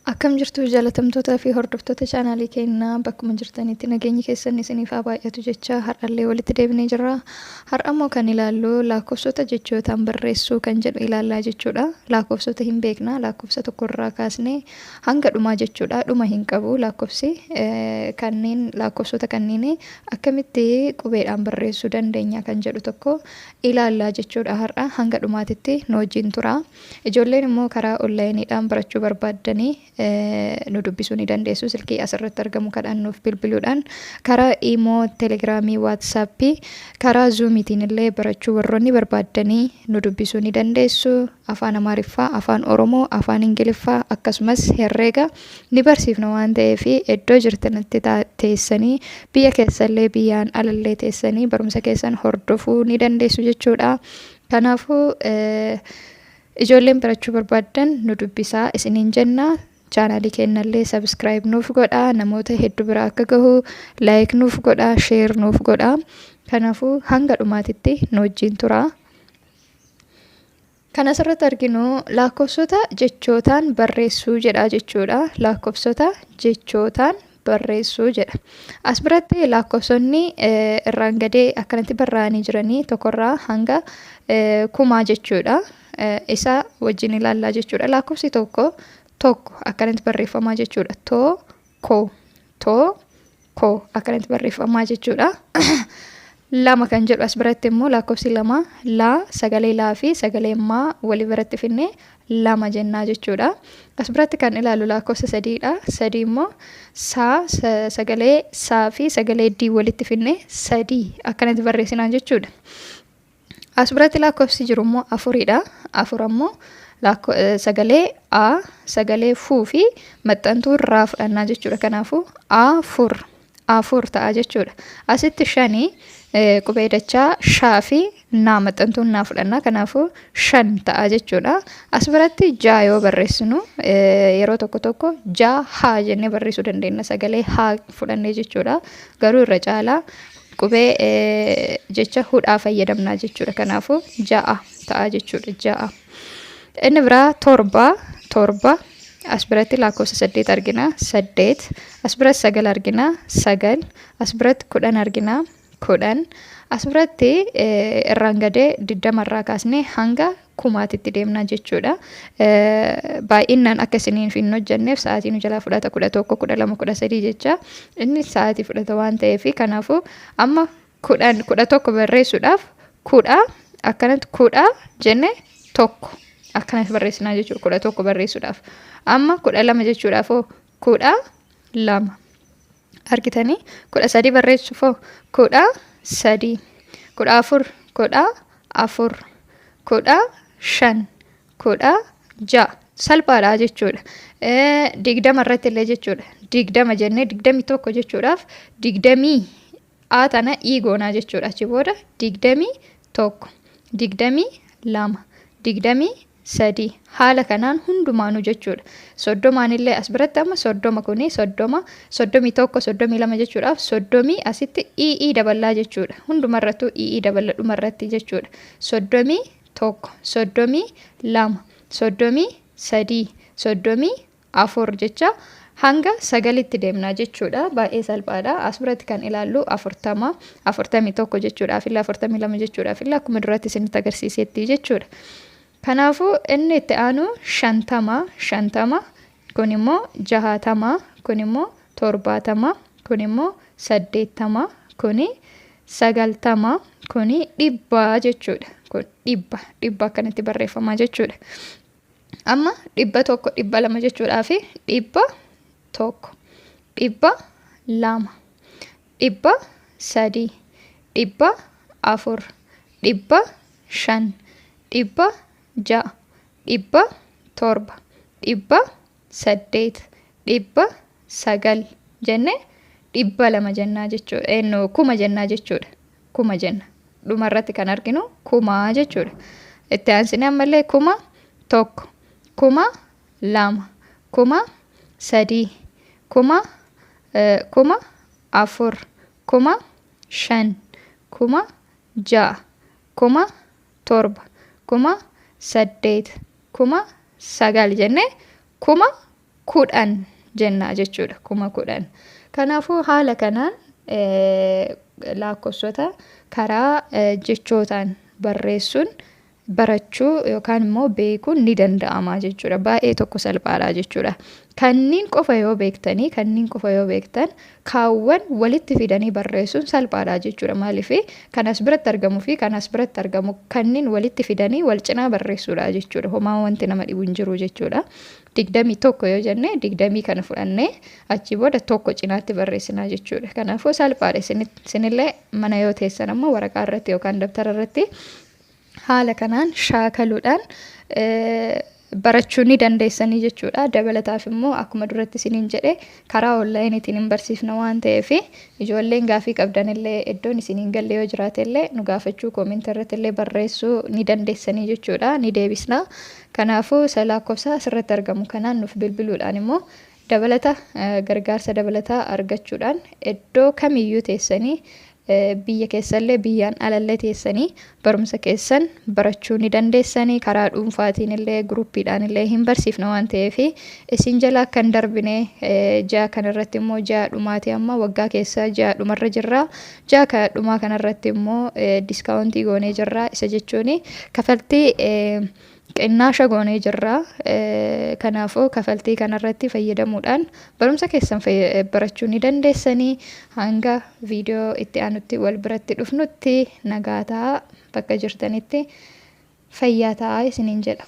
Akkam jirtu jaalatamtootaa fi hordoftoota chaanaalii keenyaa bakkuma jirtanitti nageenyi keessan isiniif haa baay'atu jecha har'allee walitti deebinee jirra. Har'a immoo kan ilaallu lakkoofsota jechootaan barreessuu kan jedhu ilaallaa jechuudha. Lakkoofsota hin beekna. Lakkoofsa tokkorraa kaasnee hanga dhumaa jechuudha. Dhuma hin qabu lakkoofsi kanneen lakkoofsota kanneen akkamitti qubeedhaan barreessuu dandeenya kan jedhu tokko ilaallaa jechuudha. Har'a hanga dhumaatitti nu wajjin tura. Ijoolleen immoo karaa onlaayiniidhaan barachuu barbaaddanii nu dubbisuu ni dandeessu. Silkii asirratti argamu kadhaan nuuf bilbiluudhaan karaa iimoo, teelegiraamii, waatsaappii, karaa zuumiitiin illee barachuu warroonni barbaaddanii nu dubbisuu ni dandeessu. Afaan Amaariffaa, Afaan Oromoo, Afaan Ingiliffaa akkasumas herreega ni barsiifna waan ta'eef iddoo jirtanitti teessanii biyya keessallee biyyaan alallee teessanii barumsa keessan hordofuu ni dandeessu jechuudha. Kanaafuu ijoolleen barachuu barbaadan nu dubbisaa isiniin jenna. Chaanaalii keenyallee subscribe nuuf godhaa, namoota hedduu bira akka gahu like nuuf godhaa, share nuuf godhaa. Kanaafuu hanga dhumaatitti nu wajjin tura. Kan asirratti arginu lakkoofsota jechootaan barreessuu jedha jechuudha. Lakkoofsota jechootaan barreessuu jedha. As biratti lakkoofsonni irraan gadee akkanatti barraa'anii jiranii tokkorraa hanga 1000 jechuudha. Isa wajjin ilaallaa jechuudha. Lakkoofsi tokko akkanatti barreeffamaa jechuudha. Tokko akkanatti barreeffamaa jechuudha. Lama kan jedhu as biratti immoo lakkoofsi lama laa sagalee laa fi sagalee maa walii biratti finne lama jennaa jechuudha. As biratti kan ilaallu lakkoofsa sadiidha. Sadii immoo sagalee saa fi sagalee dii walitti finne sadii akkanatti barreessinaa jechuudha. As biratti lakkoofsi jiru immoo afuridha. Afur immoo sagalee a, sagalee fuu fi maxxantuu irraa fudhannaa jechuudha. Kanaafuu afur ta'a jechuudha. Asitti shanii qubee dachaa shaa fi naa maxxantuun naa fudhannaa. Kanaafuu 5 ta'a jechuudha. As biratti jaa yoo barreessinu yeroo tokko jaa haa jennee barreessuu dandeenya. Sagalee haa fudhannee jechuudha. Garuu irra caalaa qubee jecha hudhaa fayyadamnaa jechuudha. Kanaafuu ja'a ta'a jechuudha. Ja'a. Inni biraa torba. As biratti lakkoofsa 8 argina. 8. As biratti 9 argina. 9. As biratti 10 argina. 10. As biratti irraan gadee 20 irraa kaasnee hanga 1000tti deemnaa jechuudha. Baay'inaan akka isiniin hin hojjenneef sa'aatii nu jalaa fudhata 11, 12, 13 jecha. Inni sa'aatii fudhata waan ta'eef kanaafuu amma 11 barreessuudhaaf 10 akkanatti 10 jenne tokko akkanatti barreessinaa jechuudha. 11 barreessuudhaaf. Amma 12 jechuudhaaf 12 argitanii 13 barreessuuf 13 14 14 15 16 salphaadha jechuudha. 20 irratti illee jechuudha. 20 jennee 21 jechuudhaaf 20 tana goonaa jechuudha. Achi booda 21 22 23 haala kanaan hundumaanuu jechuudha. 30 illee as biratti amma 30 kuni 30 31 32 jechuudhaaf 30 asitti daballaa jechuudha. Hundumarrattuu daballa dhumarratti jechuudha. 31 32 33 34 jecha hanga 9tti deemnaa jechuudha. Baay'ee salphaadha. As biratti kan ilaallu 40 41 jechuudhaaf illee 42 jechuudhaaf illee akkuma duratti isinitti agarsiisetti jechuudha. Kanaafuu inni itti aanu 50 kun immoo 60 kun immoo 70 kun immoo 80 kun 90 kun 100 jechuudha. Kun 100 akkanatti barreeffamaa jechuudha. Amma 100 200 jechuudhaa fi 100 200 300 400 500 600 700 800 900 jenne 200 jennaa jechuudha. 1000 jennaa jechuudha. 1000 jenna. Dhumarratti kan arginu 1000 jechuudha. Itti aansine ammallee 1000 1000 200 1000 300 1000 1000 400 1000 500 1000 600 1000 700 1000 800 1000 900 jenne 1000 10 jenna jechuudha. 10,000. Kanaafuu haala kanaan lakkoofsota karaa jechootaan barreessuun barachuu yookaan immoo beekuun ni danda'ama jechuudha. Baay'ee tokko salphaadha jechuudha. Kanniin qofa yoo beektan kaawwan walitti fidanii barreessuun salphaadha jechuudha. Maaliif kanas biratti argamuu fi kanas biratti argamu kanniin walitti fidanii wal cinaa barreessuudha jechuudha. Homaa wanti nama dhibu hin jiru jechuudha. 21 yoo jenne 20 kana fudhannee achi booda tokko cinaatti barreessinaa jechuudha. Kanaafuu salphaadha. Isinillee mana yoo teessan amma waraqaa irratti yookaan dabtara irratti haala kanaan shaakaluudhaan barachuu ni dandeessanii jechuudha. Dabalataaf immoo akkuma duratti isiniin jedhe karaa onlaayiniitiin hin barsiifna waan ta'eef ijoolleen gaafii qabdanillee iddoon isiniin galle yoo jiraatellee nu gaafachuu koomentii irratti illee barreessuu ni dandeessanii jechuudha. Ni deebisna. Kanaafuu lakkoofsa asirratti argamu kanaan nuuf bilbiluudhaan immoo dabalata gargaarsa dabalataa argachuudhaan iddoo kamiyyuu teessanii biyya keessallee biyyaan alallee teessanii barumsa keessan barachuu ni dandeessanii. Karaa dhuunfaatiin illee gruppiidhaan illee hin barsiifna waan ta'eef isin jala kan darbine ji'a kanarratti immoo ji'a dhumaatii amma waggaa keessa ji'a dhumarra jirra. Ji'a dhumaa kanarratti immoo diskaawuntii goonee jirra. Isa jechuun kafaltii qinnaasha goonee jirra. Kanaafuu kafaltii kanarratti fayyadamuudhaan barumsa keessan barachuu ni dandeessanii. Hanga viidiyoo itti aanutti wal biratti dhufnutti nagaa ta'aa bakka jirtanitti fayyaa ta'aa isiniin jedha.